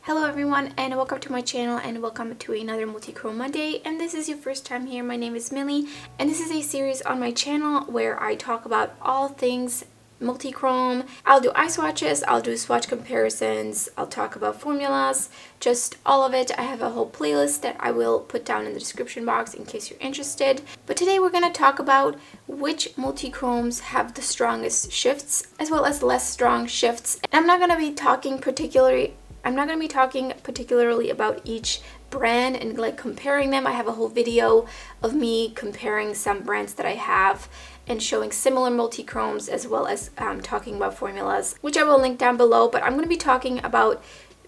Hello everyone and welcome to my channel and welcome to another Multichrome Monday. And this is your first time here, my name is Millie and this is a series on my channel where I talk about all things multichrome. I'll do eye swatches, I'll do swatch comparisons, I'll talk about formulas, just all of it. I have a whole playlist that I will put down in the description box in case you're interested. But today we're going to talk about which multichromes have the strongest shifts as well as less strong shifts. And I'm not going to be talking particularly about each brand and like comparing them. I have a whole video of me comparing some brands that I have and showing similar multichromes as well as talking about formulas, which I will link down below. But I'm going to be talking about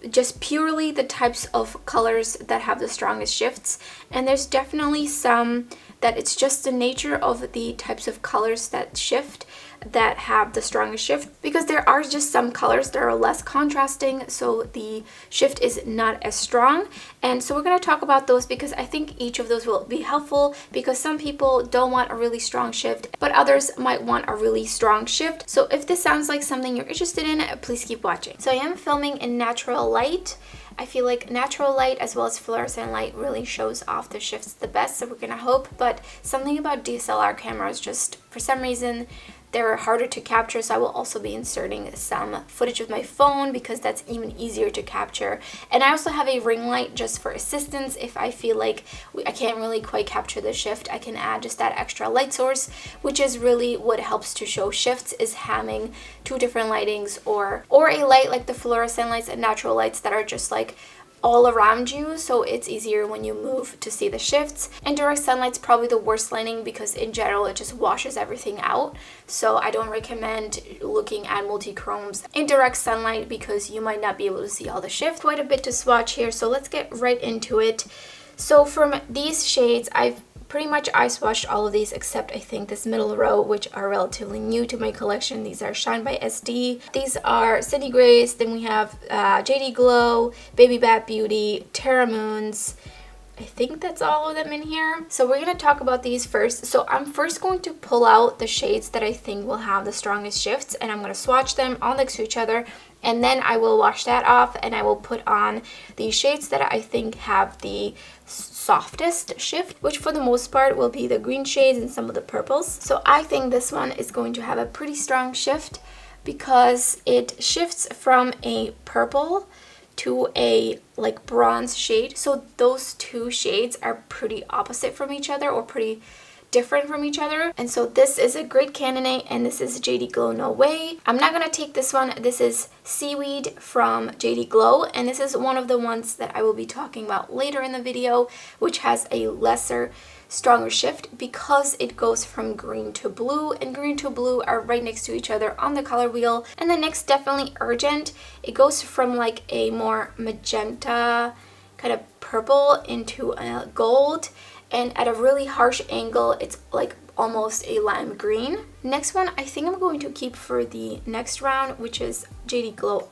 just purely the types of colors that have the strongest shifts. And there's definitely some that it's just the nature of the types of colors that shift that have the strongest shift, because there are just some colors that are less contrasting, so the shift is not as strong. And so we're going to talk about those because I think each of those will be helpful, because some people don't want a really strong shift but others might want a really strong shift. So if this sounds like something you're interested in, please keep watching. So I am filming in natural light. I feel like natural light as well as fluorescent light really shows off the shifts the best, so we're gonna hope. But something about DSLR cameras, just for some reason they're harder to capture, so I will also be inserting some footage with my phone because that's even easier to capture. And I also have a ring light just for assistance. If I feel like I can't really quite capture the shift, I can add just that extra light source, which is really what helps to show shifts, is having two different lightings or a light like the fluorescent lights and natural lights that are just like all around you, so it's easier when you move to see the shifts. And direct sunlight's probably the worst lighting because in general it just washes everything out, so I don't recommend looking at multichromes in direct sunlight because you might not be able to see all the shifts. Quite a bit to swatch here, so let's get right into it. So from these shades, I've pretty much eye swatched all of these except I think this middle row, which are relatively new to my collection. These are Shine by SD. These are City Grace. Then we have JD Glow, Baby Bat Beauty, Terra Moons. I think that's all of them in here. So we're going to talk about these first. So I'm first going to pull out the shades that I think will have the strongest shifts, and I'm going to swatch them all next to each other, and then I will wash that off and I will put on the shades that I think have the softest shift, which for the most part will be the green shades and some of the purples. So I think this one is going to have a pretty strong shift because it shifts from a purple to a like bronze shade. So those two shades are pretty opposite from each other, or pretty different from each other. And so this is a great candidate, and this is JD Glow No Way. I'm not gonna take this one. This is Seaweed from JD Glow, and this is one of the ones that I will be talking about later in the video, which has a lesser stronger shift because it goes from green to blue, and green to blue are right next to each other on the color wheel. And the next, definitely Urgent. It goes from like a more magenta kind of purple into a gold, and at a really harsh angle it's like almost a lime green. Next one I think I'm going to keep for the next round, which is JD Glow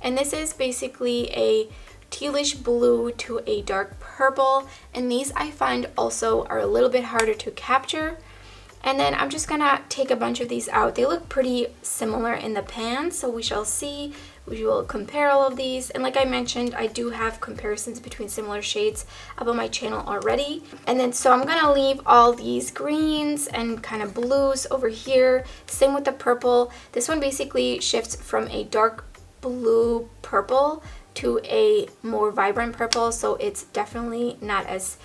and this is basically a tealish blue to a dark purple, and these I find also are a little bit harder to capture. And then I'm just gonna take a bunch of these out. They look pretty similar in the pan, so we shall see. We will compare all of these, and like I mentioned, I do have comparisons between similar shades up on my channel already. And then so I'm gonna leave all these greens and kind of blues over here. Same with the purple. This one basically shifts from a dark blue purple to a more vibrant purple, so it's definitely not as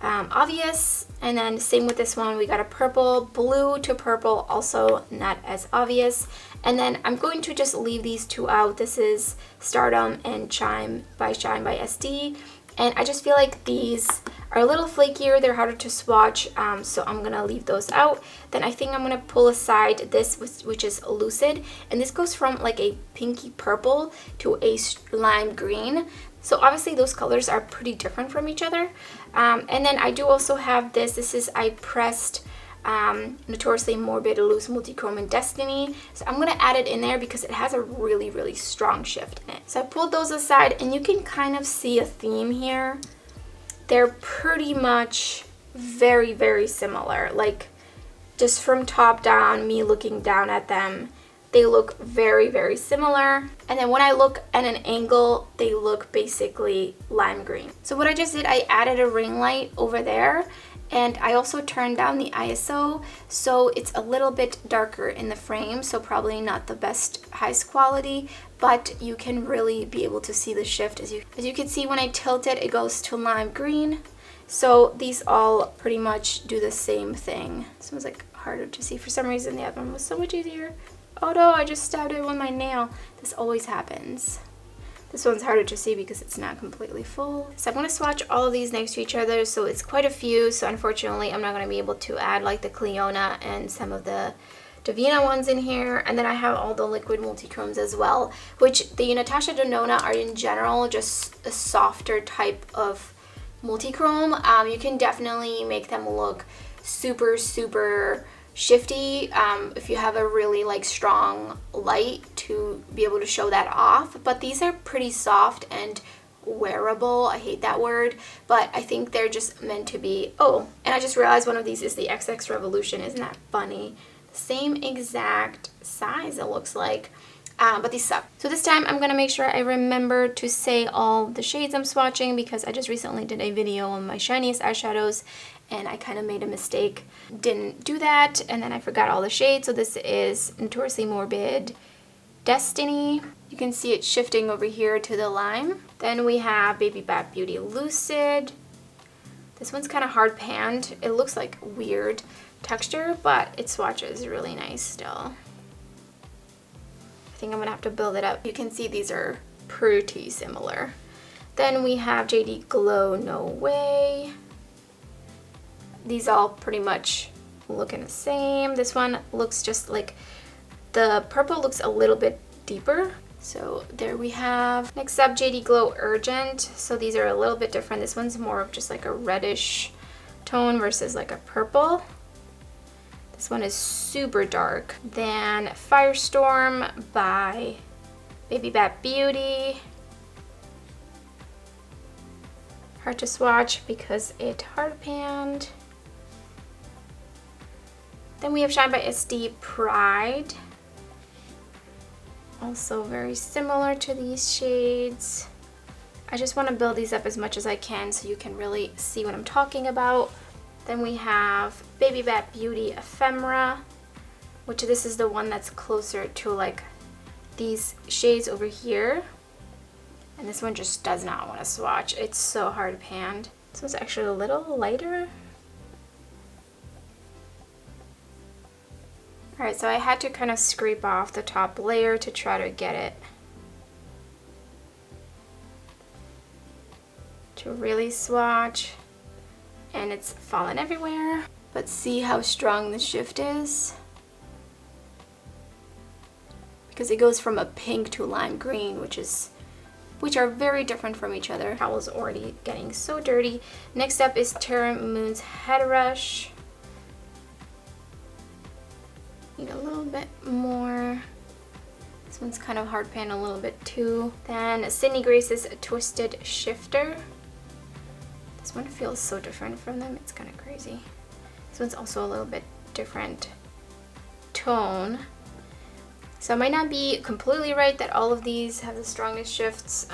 obvious. And then same with this one, we got a purple, blue to purple, also not as obvious. And then I'm going to just leave these two out. This is Stardom and Shine by SD. And I just feel like these are a little flakier, they're harder to swatch, so I'm gonna leave those out. Then I think I'm gonna pull aside this, which is Lucid, and this goes from like a pinky purple to a lime green. So obviously those colors are pretty different from each other. And then I do also have this. This is I Pressed Notoriously Morbid Loose Multichrome in Destiny. So I'm going to add it in there because it has a really, really strong shift in it. So I pulled those aside, and you can kind of see a theme here. They're pretty much very similar. Like just from top down, me looking down at them, they look very, very similar. And then when I look at an angle, they look basically lime green. So what I just did, I added a ring light over there, and I also turned down the ISO, so it's a little bit darker in the frame, so probably not the best highest quality, but you can really be able to see the shift. As you can see, when I tilt it, it goes to lime green. So these all pretty much do the same thing. This one's like harder to see. For some reason, the other one was so much easier. Oh no, I just stabbed it with my nail. This always happens. This one's harder to see because it's not completely full. So I'm going to swatch all of these next to each other. So it's quite a few. So unfortunately, I'm not going to be able to add like the Cliona and some of the Divina ones in here. And then I have all the liquid multichromes as well, which the Natasha Denona are in general just a softer type of multichrome. You can definitely make them look super, super shifty if you have a really like strong light to be able to show that off, but these are pretty soft and wearable. I hate that word, but I think they're just meant to be. Oh, and I just realized one of these is the XX Revolution. Isn't that funny? Same exact size it looks like, but these suck. So this time I'm going to make sure I remember to say all the shades I'm swatching, because I just recently did a video on my shiniest eyeshadows and I kind of made a mistake. Didn't do that, and then I forgot all the shades. So this is Notoriously Morbid Destiny. You can see it shifting over here to the lime. Then we have Baby Bat Beauty Lucid. This one's kind of hard panned. It looks like weird texture, but it swatches really nice still. I think I'm gonna have to build it up. You can see these are pretty similar. Then we have JD Glow No Way. These all pretty much looking the same. This one looks just like, the purple looks a little bit deeper. So there we have. Next up, JD Glow Urgent. So these are a little bit different. This one's more of just like a reddish tone versus like a purple. This one is super dark. Then Firestorm by Baby Bat Beauty. Hard to swatch because it hard panned. Then we have Shine by SD Pride. Also very similar to these shades. I just want to build these up as much as I can so you can really see what I'm talking about. Then we have Baby Bat Beauty Ephemera, which this is the one that's closer to like these shades over here. And this one just does not want to swatch. It's so hard panned. This one's actually a little lighter. Alright, so I had to kind of scrape off the top layer to try to get it to really swatch, and it's fallen everywhere. But see how strong the shift is? Because it goes from a pink to lime green, which are very different from each other. Towel's already getting so dirty. Next up is Terra Moon's Head Rush. Need a little bit more. This one's kind of hard pan a little bit too. Then Sydney Grace's Twisted Shifter. This one feels so different from them. It's kind of crazy. This one's also a little bit different tone. So it might not be completely right that all of these have the strongest shifts.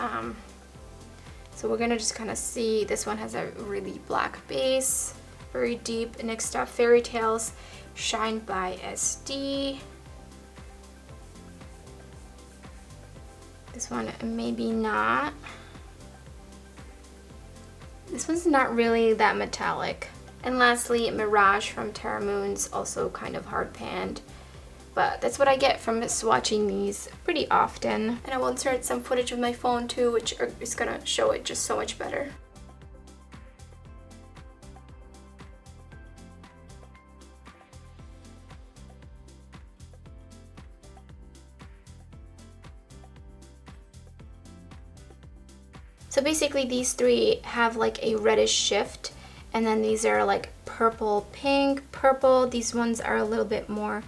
So we're gonna just kind of see. This one has a really black base, very deep. Next up, Fairy Tales Shine by SD. This one maybe not. This one's not really that metallic. And lastly, Mirage from Terra Moon's also kind of hard panned. But that's what I get from swatching these pretty often. And I will insert some footage of my phone too, which is gonna show it just so much better. So basically these three have like a reddish shift, and then these are like purple, pink, purple. These ones are a little bit more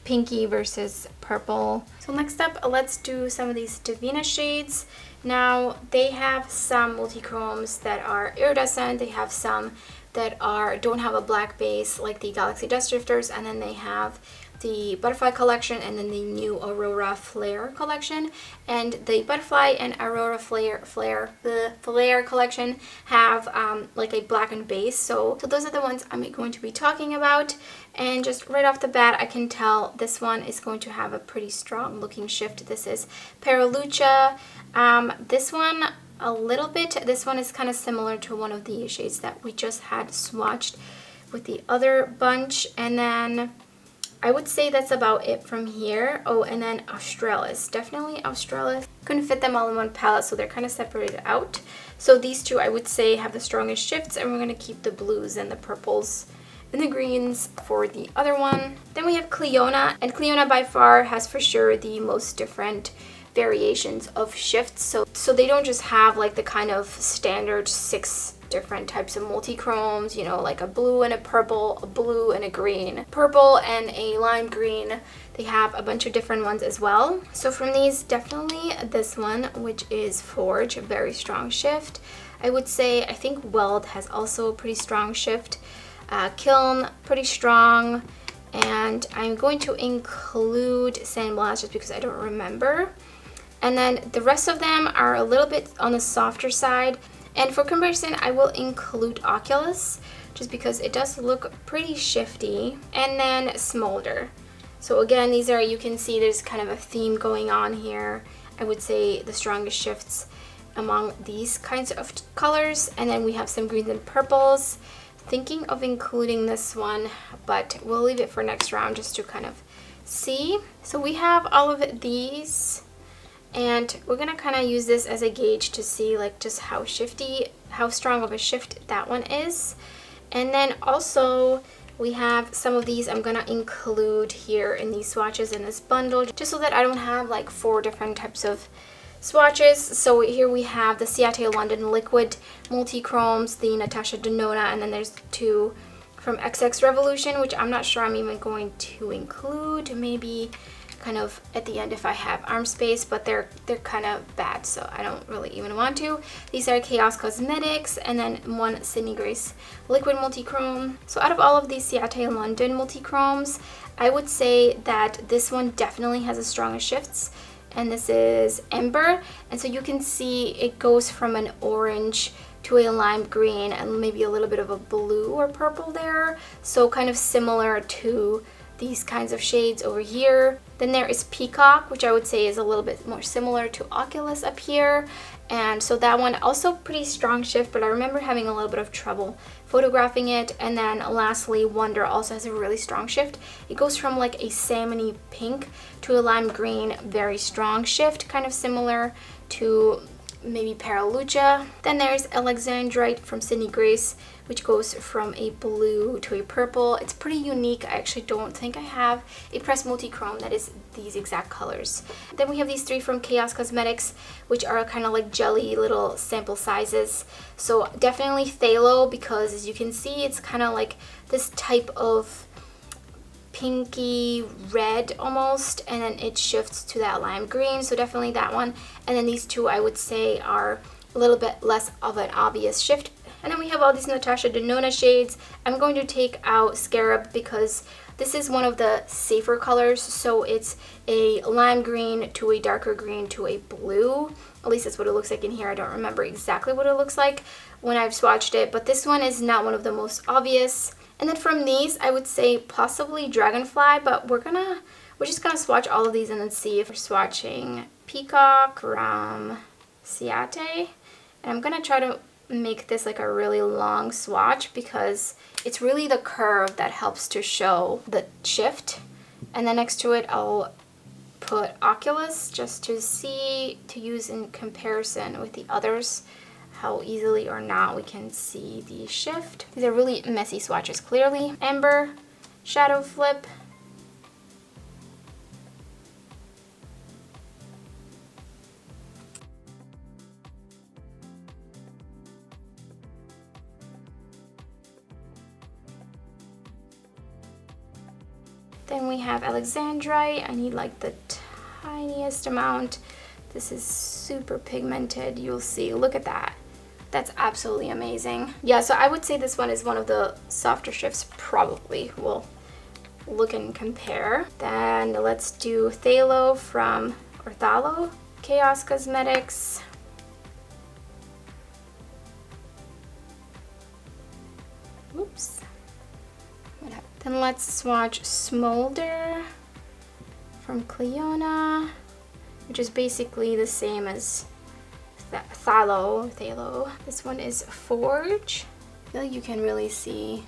pinky versus purple. So next up, let's do some of these Divina shades. Now they have some multichromes that are iridescent. They have some that don't have a black base like the Galaxy Dust Drifters, and then they have the Butterfly collection and then the new Aurora Flare collection. And the Butterfly and Aurora the Flare collection have like a blackened base. So those are the ones I'm going to be talking about. And just right off the bat, I can tell this one is going to have a pretty strong looking shift. This is Paralucha. This one a little bit. This one is kind of similar to one of the shades that we just had swatched with the other bunch. And then I would say that's about it from here. Oh, and then Australis. Definitely Australis. Couldn't fit them all in one palette, so they're kind of separated out. So these two I would say have the strongest shifts, and we're going to keep the blues and the purples and the greens for the other one. Then we have Cliona, and Cliona by far has for sure the most different variations of shifts. So they don't just have like the kind of standard 6 different types of multichromes, you know, like a blue and a purple, a blue and a green, purple and a lime green. They have a bunch of different ones as well. So from these, definitely this one, which is Forge, a very strong shift. I would say, I think Weld has also a pretty strong shift. Kiln, pretty strong. And I'm going to include Sandblast just because I don't remember. And then the rest of them are a little bit on the softer side. And for comparison, I will include Oculus just because it does look pretty shifty. And then Smolder. So again, these are, you can see there's kind of a theme going on here. I would say the strongest shifts among these kinds of colors. And then we have some greens and purples. Thinking of including this one, but we'll leave it for next round just to kind of see. So we have all of these. And we're going to kind of use this as a gauge to see like just how strong of a shift that one is. And then also we have some of these I'm going to include here in these swatches in this bundle, just so that I don't have like 4 different types of swatches. So here we have the Ciate London Liquid Multichromes, the Natasha Denona, and then there's 2 from XX Revolution, which I'm not sure I'm even going to include. Maybe kind of at the end if I have arm space, but they're kind of bad, so I don't really even want to. These are Chaos Cosmetics, and then one Sydney Grace Liquid Multichrome. So out of all of these Ciate London Multichromes, I would say that this one definitely has the strongest shifts, and this is Ember. And so you can see it goes from an orange to a lime green and maybe a little bit of a blue or purple there, so kind of similar to these kinds of shades over here. Then there is Peacock, which I would say is a little bit more similar to Oculus up here. And so that one also pretty strong shift, but I remember having a little bit of trouble photographing it. And then lastly, Wonder also has a really strong shift. It goes from like a salmony pink to a lime green, very strong shift, kind of similar to maybe Paralucha. Then there's Alexandrite from Sydney Grace, which goes from a blue to a purple. It's pretty unique. I actually don't think I have a pressed multichrome that is these exact colors. Then we have these 3 from Chaos Cosmetics, which are kind of like jelly little sample sizes. So definitely phthalo, because as you can see, it's kind of like this type of pinky red almost, and then it shifts to that lime green, so definitely that one. And then these 2 I would say are a little bit less of an obvious shift. And then we have all these Natasha Denona shades. I'm going to take out Scarab because this is one of the safer colors, so it's a lime green to a darker green to a blue. At least that's what it looks like in here. I don't remember exactly what it looks like when I've swatched it, but this one is not one of the most obvious. And then from these, I would say possibly Dragonfly, but we're just gonna swatch all of these and then see if we're swatching Peacock from Ciate. And I'm gonna try to make this like a really long swatch because it's really the curve that helps to show the shift. And then next to it, I'll put Oculus just to see, to use in comparison with the others, how easily or not we can see the shift. These are really messy swatches, clearly. Ember, Shadow Flip, then we have Alexandrite. I need like the tiniest amount. This is super pigmented. You'll see, look at that. That's absolutely amazing. Yeah, so I would say this one is one of the softer shifts, probably. We'll look and compare. Then let's do Phthalo from, or Phthalo, Chaos Cosmetics. Oops. Then let's swatch Smolder from Cliona, which is basically the same as Phthalo. This one is Forge. I feel like you can really see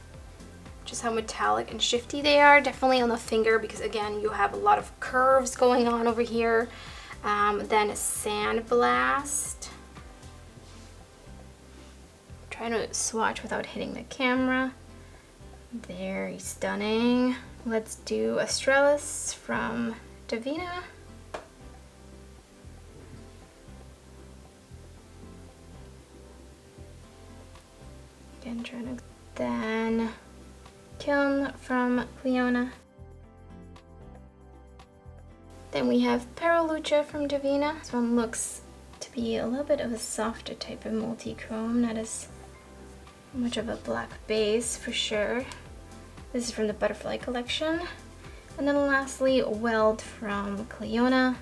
just how metallic and shifty they are. Definitely on the finger because again, you have a lot of curves going on over here. Then Sandblast. Trying to swatch without hitting the camera. Very stunning. Let's do Australis from Divina. Again, trying to. Then Kiln from Cliona. Then we have Paralucha from Divina. This one looks to be a little bit of a softer type of multichrome, not as much of a black base for sure. This is from the Butterfly collection. And then lastly, Weld from Cliona.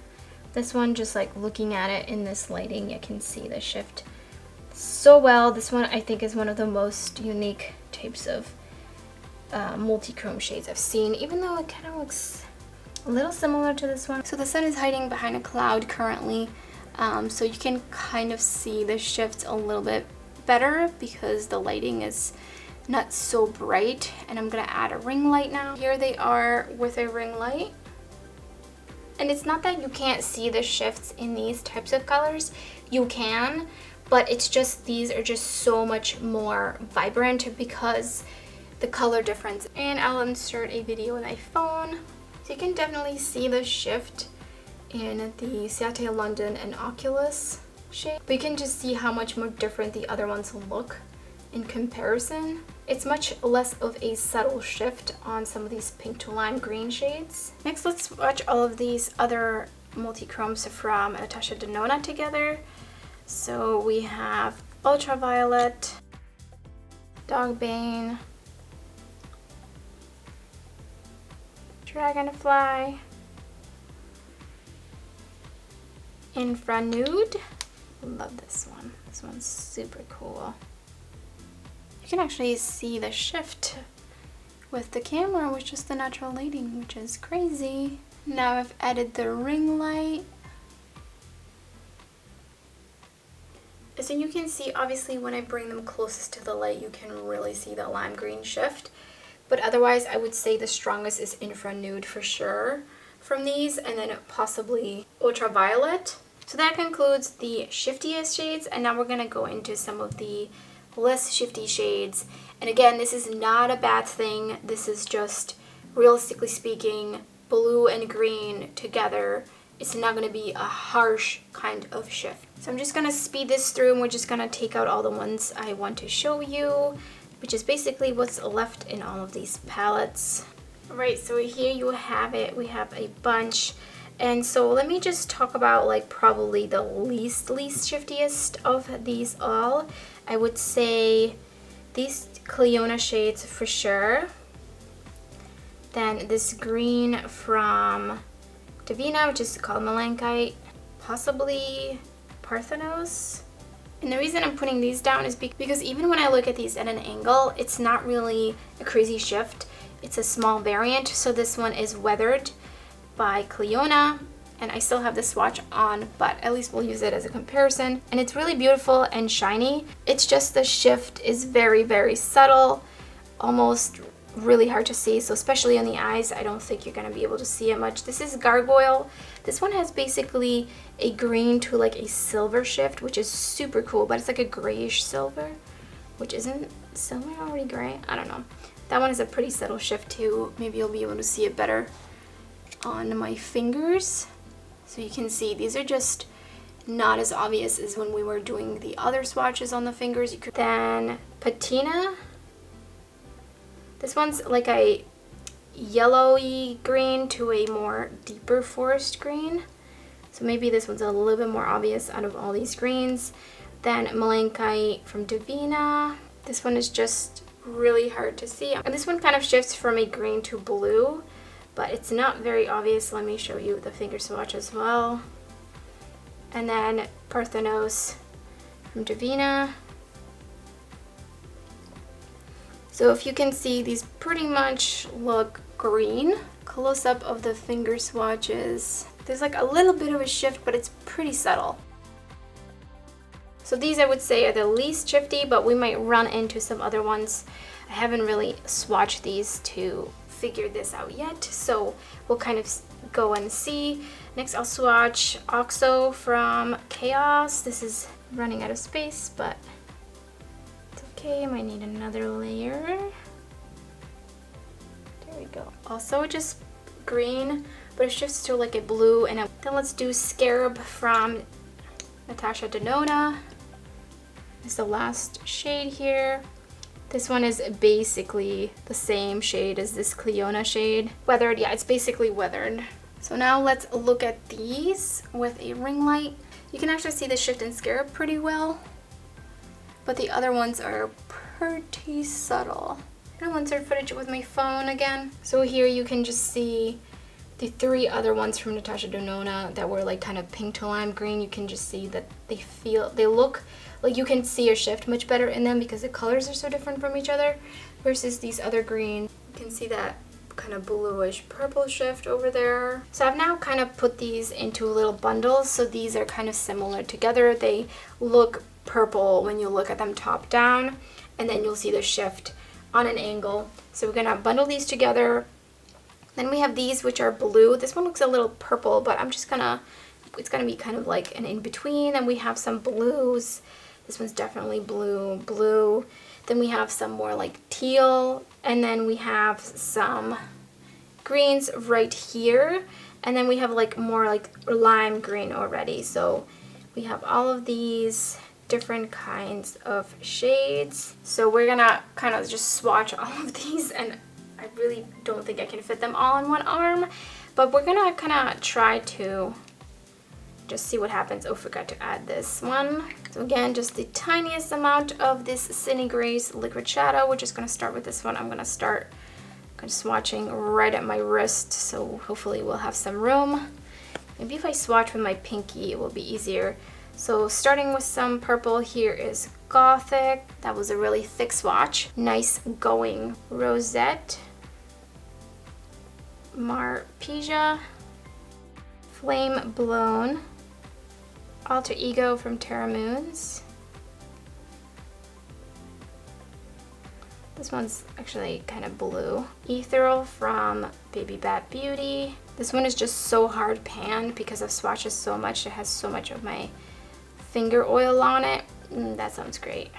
This one, just like looking at it in this lighting, you can see the shift so well. This one I think is one of the most unique types of multichrome shades I've seen, even though it kind of looks a little similar to this one. So the sun is hiding behind a cloud currently, so you can kind of see the shifts a little bit better because the lighting is not so bright. And I'm gonna add a ring light now. Here they are with a ring light. And it's not that you can't see the shifts in these types of colors. You can, but it's just these are just so much more vibrant because the color difference. And I'll insert a video on my phone. So you can definitely see the shift in the Ciate London and Oculus shade. But you can just see how much more different the other ones look in comparison. It's much less of a subtle shift on some of these pink to lime green shades. Next, let's swatch all of these other multichromes from Natasha Denona together. So we have Ultraviolet, Dogbane, Dragonfly, Infra Nude. Love this one. This one's super cool. You can actually see the shift with the camera with just the natural lighting, which is crazy. Now I've added the ring light. So you can see, obviously, when I bring them closest to the light, you can really see the lime green shift. But otherwise, I would say the strongest is Infra Nude for sure from these, and then possibly Ultraviolet. So that concludes the shiftiest shades, and now we're going to go into some of the less shifty shades. And again, this is not a bad thing. This is just, realistically speaking, blue and green together. It's not going to be a harsh kind of shift. So I'm just going to speed this through, and we're just going to take out all the ones I want to show you, which is basically what's left in all of these palettes. Alright, so here you have it. We have a bunch. And so let me just talk about like probably the least shiftiest of these all. I would say these Cliona shades for sure. Then this green from Divina, which is called Malankite. Possibly Parthenos. And the reason I'm putting these down is because even when I look at these at an angle, it's not really a crazy shift. It's a small variant. So this one is Weathered by Cliona, and I still have the swatch on, but at least we'll use it as a comparison. And it's really beautiful and shiny. It's just the shift is very, very subtle, almost really hard to see. So especially on the eyes, I don't think you're going to be able to see it much. This is Gargoyle. This one has basically a green to like a silver shift, which is super cool, but it's like a grayish silver, which isn't silver already gray? I don't know. That one is a pretty subtle shift too. Maybe you'll be able to see it better on my fingers. So you can see these are just not as obvious as when we were doing the other swatches on the fingers. Then Patina. This one's like a yellowy green to a more deeper forest green. So maybe this one's a little bit more obvious out of all these greens. Then Malankite from Divina. This one is just really hard to see. And this one kind of shifts from a green to blue, but it's not very obvious. Let me show you the finger swatch as well. And then Parthenos from Divina. So if you can see, these pretty much look green. Close up of the finger swatches. There's like a little bit of a shift, but it's pretty subtle. So these I would say are the least shifty, but we might run into some other ones. I haven't really swatched these to figure this out yet, so we'll kind of go and see. Next I'll swatch Oxo from Chaos. This is running out of space, but it's okay. I might need another layer. There we go. Also just green, but it shifts to like a blue. And then let's do Scarab from Natasha Denona. It's the last shade here. This one is basically the same shade as this Cliona shade. Weathered, yeah, it's basically weathered. So now let's look at these with a ring light. You can actually see the shift in Scarab pretty well, but the other ones are pretty subtle. I'm gonna insert footage with my phone again. So here you can just see the three other ones from Natasha Denona that were like kind of pink to lime green. You can just see that they look like you can see a shift much better in them because the colors are so different from each other versus these other greens. You can see that kind of bluish purple shift over there. So I've now kind of put these into little bundles, so these are kind of similar together. They look purple when you look at them top down, and then you'll see the shift on an angle. So we're gonna bundle these together. Then we have these, which are blue. This one looks a little purple, but it's gonna be kind of like an in-between. And we have some blues. This one's definitely blue. Then we have some more like teal, and then we have some greens right here. And then we have like more like lime green already. So we have all of these different kinds of shades. So we're gonna kind of just swatch all of these, and I really don't think I can fit them all in one arm, but we're gonna kind of try to just see what happens. Oh, forgot to add this one. So again, just the tiniest amount of this Cine Grace liquid shadow. We're just gonna start with this one. I'm gonna start kind of swatching right at my wrist, so hopefully we'll have some room. Maybe if I swatch with my pinky, it will be easier. So starting with some purple, here is Gothic. That was a really thick swatch. Nice going. Rosette. Marpesia. Flame Blown. Alter Ego from Terra Moons. This one's actually kind of blue. Ethereal from Baby Bat Beauty. This one is just so hard panned because I've swatched so much. It has so much of my finger oil on it. That sounds great.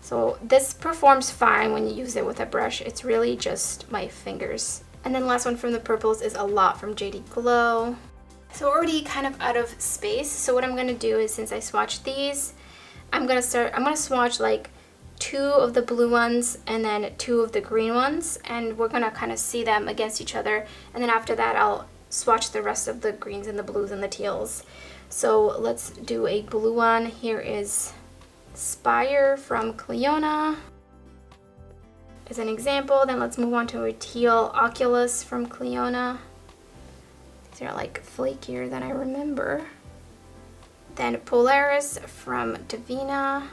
So this performs fine when you use it with a brush. It's really just my fingers. And then last one from the purples is A Lot from JD Glow. So we're already kind of out of space. So what I'm gonna do is, since I swatched these, I'm gonna swatch like 2 of the blue ones and then 2 of the green ones, and we're gonna kind of see them against each other. And then after that, I'll swatch the rest of the greens and the blues and the teals. So let's do a blue one. Here is Spire from Cliona as an example. Then let's move on to a teal Oculus from Cliona. These are like flakier than I remember. Then Polaris from Divina.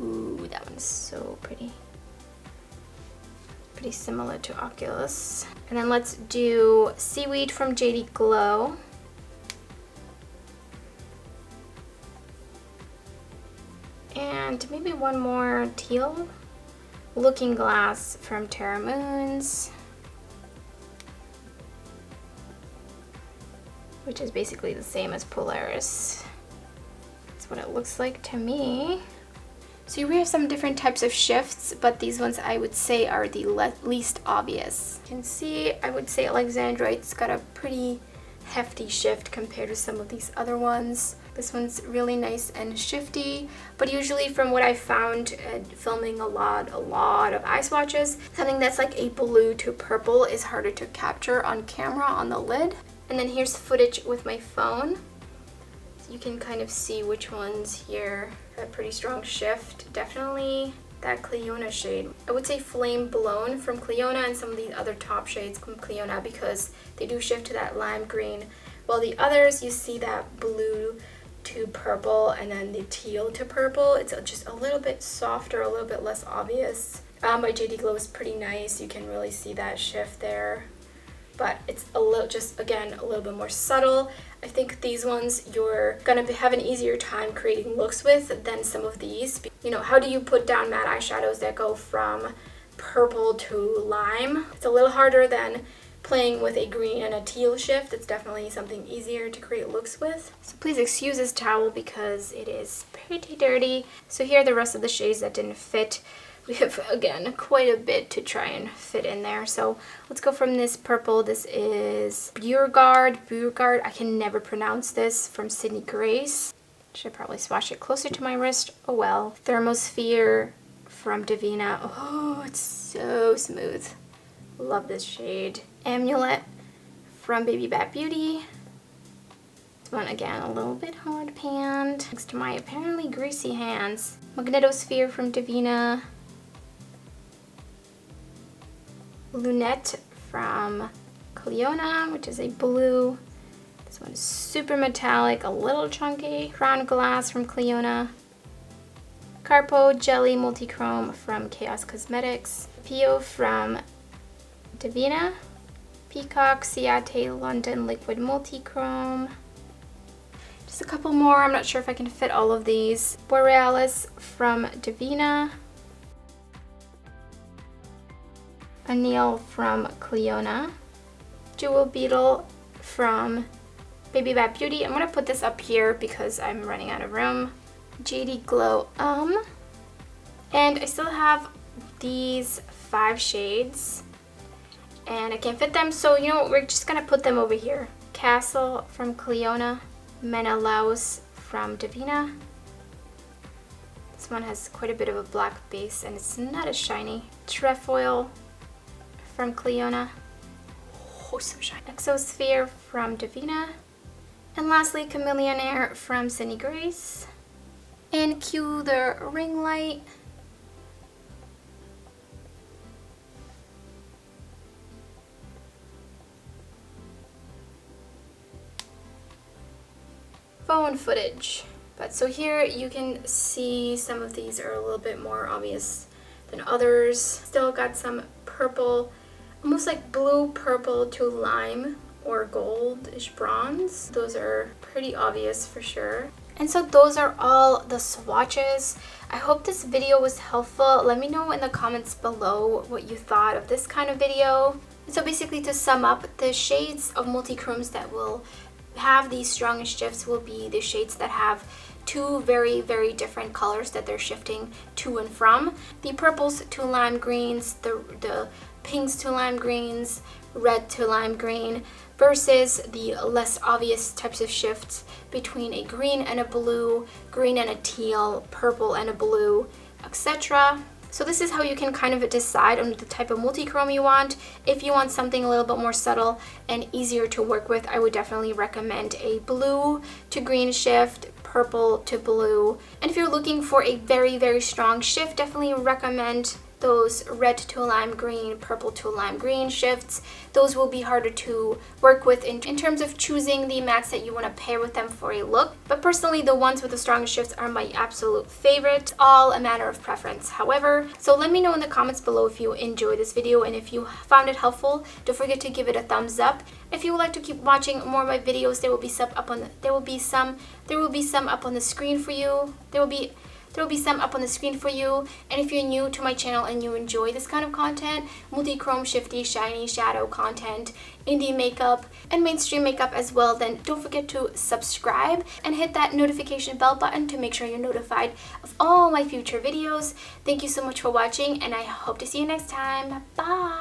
Ooh, that one's so pretty. Pretty similar to Oculus. And then let's do Seaweed from JD Glow. And maybe one more teal. Looking Glass from Terra Moons, which is basically the same as Polaris. That's what it looks like to me. So we have some different types of shifts, but these ones I would say are the least obvious. You can see, I would say Alexandrite's got a pretty hefty shift compared to some of these other ones. This one's really nice and shifty, but usually from what I found filming a lot of eye swatches, something that's like a blue to purple is harder to capture on camera on the lid. And then here's footage with my phone. So you can kind of see which ones here have a pretty strong shift. Definitely that Cliona shade. I would say Flame Blown from Cliona and some of the other top shades from Cliona because they do shift to that lime green. While the others, you see that blue to purple and then the teal to purple. It's just a little bit softer, a little bit less obvious. By JD Glow is pretty nice. You can really see that shift there. But it's a little, just again, a little bit more subtle. I think these ones you're gonna have an easier time creating looks with than some of these. You know, how do you put down matte eyeshadows that go from purple to lime? It's a little harder than playing with a green and a teal shift. It's definitely something easier to create looks with. So please excuse this towel because it is pretty dirty. So here are the rest of the shades that didn't fit. We have, again, quite a bit to try and fit in there. So let's go from this purple. This is Beauregard. I can never pronounce this, from Sydney Grace. Should probably swatch it closer to my wrist. Oh well. Thermosphere from Divina. Oh, it's so smooth. Love this shade. Amulet from Baby Bat Beauty. This one, again, a little bit hard panned. Thanks to my apparently greasy hands. Magnetosphere from Divina. Lunette from Cliona, which is a blue. This one is super metallic, a little chunky. Crown Glass from Cliona. Carpo Jelly Multichrome from Chaos Cosmetics. Pio from Divina. Peacock Ciate London Liquid Multichrome. Just a couple more. I'm not sure if I can fit all of these. Borealis from Divina. Anil from Cliona. Jewel Beetle from Baby Bat Beauty. I'm going to put this up here because I'm running out of room. JD Glow and I still have these 5 shades and I can't fit them, so you know what, we're just going to put them over here. Castle from Cliona. Menelaus from Divina. This one has quite a bit of a black base and it's not as shiny. Trefoil from Cliona. Oh, so shiny. Exosphere from Divina. And lastly, Chameleonaire from Sydney Grace. And cue the ring light. Phone footage. But so here you can see some of these are a little bit more obvious than others. Still got some purple, almost like blue purple to lime or goldish bronze. Those are pretty obvious for sure. And so those are all the swatches. I hope this video was helpful. Let me know in the comments below what you thought of this kind of video. So basically, to sum up, the shades of multichromes that will have these strongest shifts will be the shades that have 2 very, very different colors that they're shifting to and from. The purples to lime greens, the pinks to lime greens, red to lime green, versus the less obvious types of shifts between a green and a blue, green and a teal, purple and a blue, etc. So this is how you can kind of decide on the type of multichrome you want. If you want something a little bit more subtle and easier to work with, I would definitely recommend a blue to green shift, purple to blue. And if you're looking for a very, very strong shift, definitely recommend those red to lime green, purple to lime green shifts. Those will be harder to work with in terms of choosing the mattes that you want to pair with them for a look. But personally, the ones with the strongest shifts are my absolute favorite. All a matter of preference, however. So let me know in the comments below if you enjoyed this video and if you found it helpful. Don't forget to give it a thumbs up. If you would like to keep watching more of my videos, there will be some up on the screen for you. There will be some up on the screen for you. And if you're new to my channel and you enjoy this kind of content, multi-chrome, shifty, shiny, shadow content, indie makeup, and mainstream makeup as well, then don't forget to subscribe and hit that notification bell button to make sure you're notified of all my future videos. Thank you so much for watching, and I hope to see you next time. Bye!